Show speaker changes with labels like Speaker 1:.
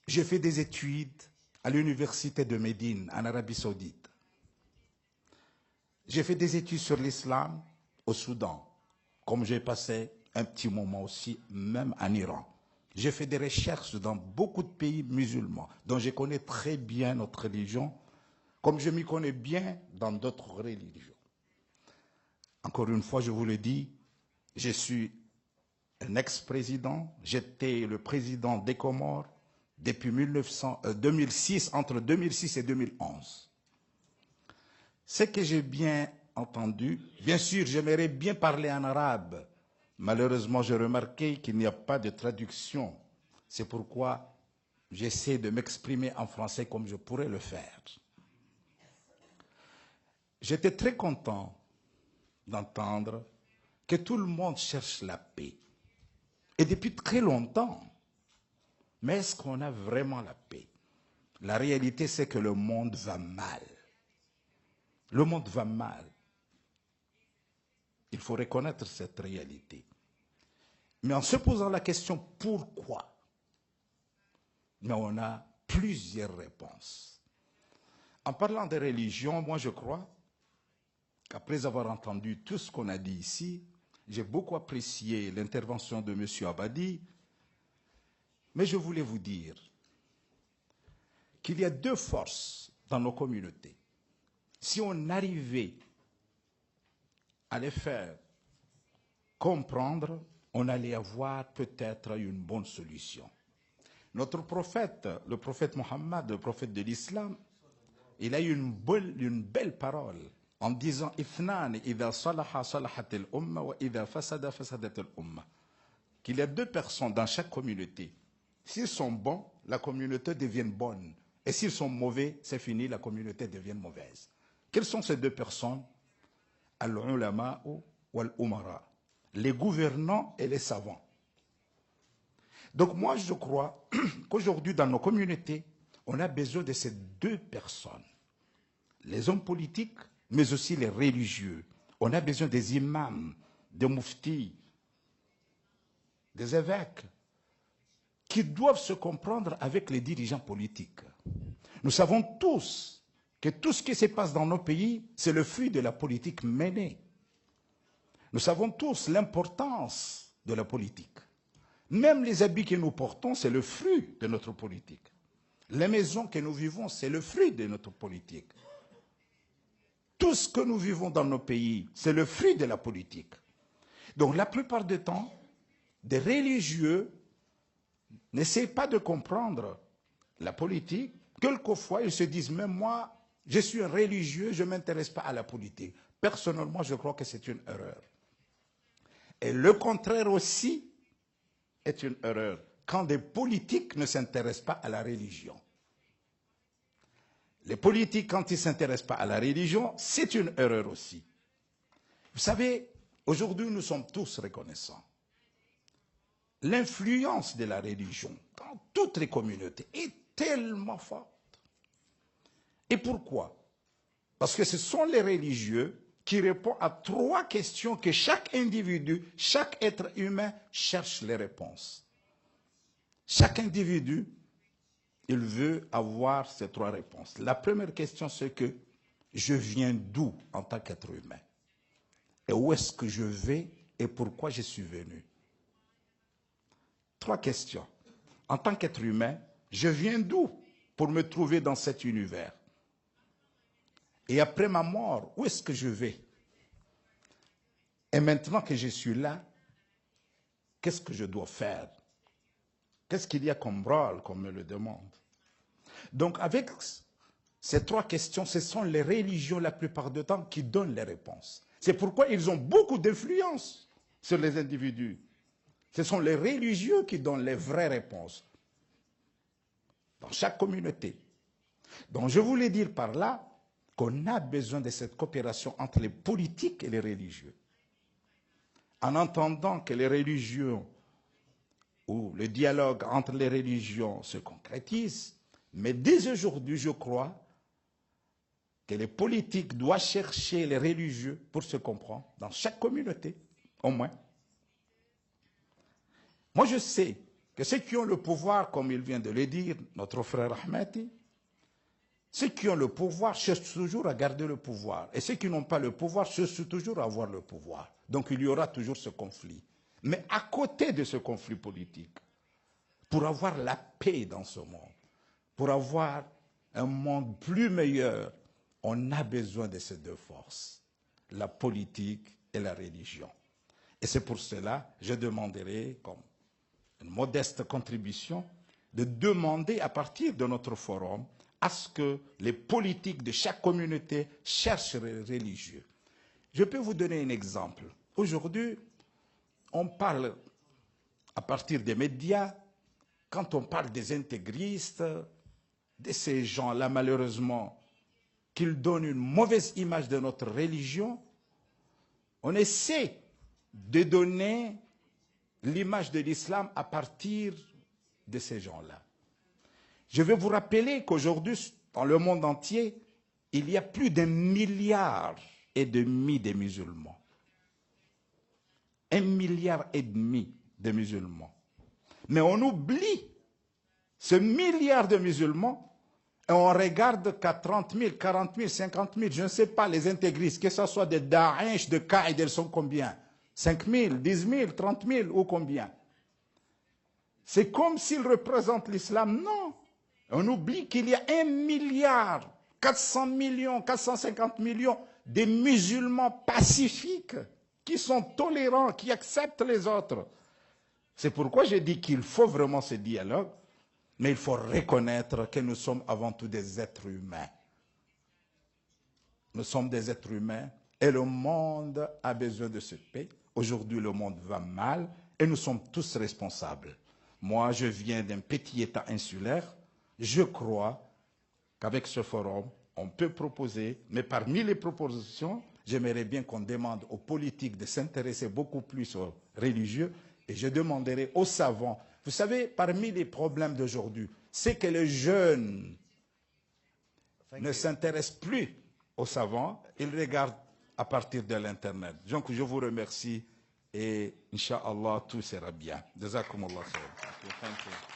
Speaker 1: J'ai fait des études à l'université de Médine, en Arabie Saoudite. J'ai fait des études sur l'islam au Soudan, comme j'ai passé un petit moment aussi, même en Iran. J'ai fait des recherches dans beaucoup de pays musulmans, dont je connais très bien notre religion, comme je m'y connais bien dans d'autres religions. Encore une fois, je vous le dis, je suis un ex-président, j'étais le président des Comores depuis 2006, entre 2006 et 2011. Ce que j'ai bien entendu, bien sûr, j'aimerais bien parler en arabe. Malheureusement, j'ai remarqué qu'il n'y a pas de traduction. C'est pourquoi j'essaie de m'exprimer en français comme je pourrais le faire. J'étais très content d'entendre que tout le monde cherche la paix. Et depuis très longtemps. Mais est-ce qu'on a vraiment la paix? La réalité, c'est que le monde va mal. Le monde va mal. Il faut reconnaître cette réalité. Mais en se posant la question pourquoi, mais on a plusieurs réponses. En parlant de religion, moi je crois qu'après avoir entendu tout ce qu'on a dit ici, j'ai beaucoup apprécié l'intervention de M. Abadi, mais je voulais vous dire qu'il y a deux forces dans nos communautés. Si on arrivait à les faire comprendre, on allait avoir peut-être une bonne solution. Notre prophète, le prophète Mohammed, le prophète de l'islam, il a eu une belle parole en disant « Ifnan idha salaha salahat al-umma wa idha fasada fasadat al-umma » qu'il y a deux personnes dans chaque communauté. S'ils sont bons, la communauté devient bonne. Et s'ils sont mauvais, c'est fini, la communauté devient mauvaise. Quelles sont ces deux personnes? Al-ulama ou al-umara, les gouvernants et les savants. Donc moi, je crois qu'aujourd'hui, dans nos communautés, on a besoin de ces deux personnes. Les hommes politiques, mais aussi les religieux. On a besoin des imams, des mouftis, des évêques, qui doivent se comprendre avec les dirigeants politiques. Nous savons tous que tout ce qui se passe dans nos pays, c'est le fruit de la politique menée. Nous savons tous l'importance de la politique. Même les habits que nous portons, c'est le fruit de notre politique. Les maisons que nous vivons, c'est le fruit de notre politique. Tout ce que nous vivons dans nos pays, c'est le fruit de la politique. Donc la plupart du temps, des religieux n'essayent pas de comprendre la politique. Quelquefois, ils se disent, même moi, je suis un religieux, je ne m'intéresse pas à la politique. Personnellement, je crois que c'est une erreur. Et le contraire aussi est une erreur, quand des politiques ne s'intéressent pas à la religion. Les politiques, quand ils ne s'intéressent pas à la religion, c'est une erreur aussi. Vous savez, aujourd'hui, nous sommes tous reconnaissants. L'influence de la religion dans toutes les communautés est tellement forte. Et pourquoi? Parce que ce sont les religieux qui répondent à trois questions que chaque individu, chaque être humain cherche les réponses. Chaque individu, il veut avoir ces trois réponses. La première question, c'est que je viens d'où en tant qu'être humain? Et où est-ce que je vais et pourquoi je suis venu? Trois questions. En tant qu'être humain, je viens d'où pour me trouver dans cet univers? Et après ma mort, où est-ce que je vais? Et maintenant que je suis là, qu'est-ce que je dois faire? Qu'est-ce qu'il y a comme rôle qu'on me le demande? Donc avec ces trois questions, ce sont les religions la plupart du temps qui donnent les réponses. C'est pourquoi ils ont beaucoup d'influence sur les individus. Ce sont les religieux qui donnent les vraies réponses dans chaque communauté. Donc je voulais dire par là qu'on a besoin de cette coopération entre les politiques et les religieux. En entendant que les religieux ou le dialogue entre les religions se concrétise, mais dès aujourd'hui, je crois que les politiques doivent chercher les religieux pour se comprendre dans chaque communauté, au moins. Moi, je sais que ceux qui ont le pouvoir, comme il vient de le dire, notre frère Ahmeti, ceux qui ont le pouvoir cherchent toujours à garder le pouvoir. Et ceux qui n'ont pas le pouvoir cherchent toujours à avoir le pouvoir. Donc il y aura toujours ce conflit. Mais à côté de ce conflit politique, pour avoir la paix dans ce monde, pour avoir un monde plus meilleur, on a besoin de ces deux forces, la politique et la religion. Et c'est pour cela que je demanderai, comme une modeste contribution, de demander à partir de notre forum à ce que les politiques de chaque communauté cherchent les religieux. Je peux vous donner un exemple. Aujourd'hui, on parle à partir des médias, quand on parle des intégristes, de ces gens-là, malheureusement, qu'ils donnent une mauvaise image de notre religion, on essaie de donner l'image de l'islam à partir de ces gens-là. Je vais vous rappeler qu'aujourd'hui, dans le monde entier, il y a plus d'1,5 milliard de musulmans. 1,5 milliard de musulmans. Mais on oublie ce milliard de musulmans et on regarde qu'à 30 000, 40 000, 50 000, je ne sais pas, les intégristes, que ce soit de Daesh, de Qaïd, ils sont combien? 5 000, 10 000, 30 000 ou combien? C'est comme s'ils représentent l'islam. Non. On oublie qu'il y a 1 milliard, 400 millions, 450 millions de musulmans pacifiques qui sont tolérants, qui acceptent les autres. C'est pourquoi j'ai dit qu'il faut vraiment ce dialogue, mais il faut reconnaître que nous sommes avant tout des êtres humains. Nous sommes des êtres humains et le monde a besoin de cette paix. Aujourd'hui, le monde va mal et nous sommes tous responsables. Moi, je viens d'un petit État insulaire. Je crois qu'avec ce forum, on peut proposer, mais parmi les propositions, j'aimerais bien qu'on demande aux politiques de s'intéresser beaucoup plus aux religieux et je demanderai aux savants. Vous savez, parmi les problèmes d'aujourd'hui, c'est que les jeunes ne s'intéressent plus aux savants, ils regardent à partir de l'Internet. Donc, je vous remercie et, Inch'Allah, tout sera bien. Jazakumullah khair.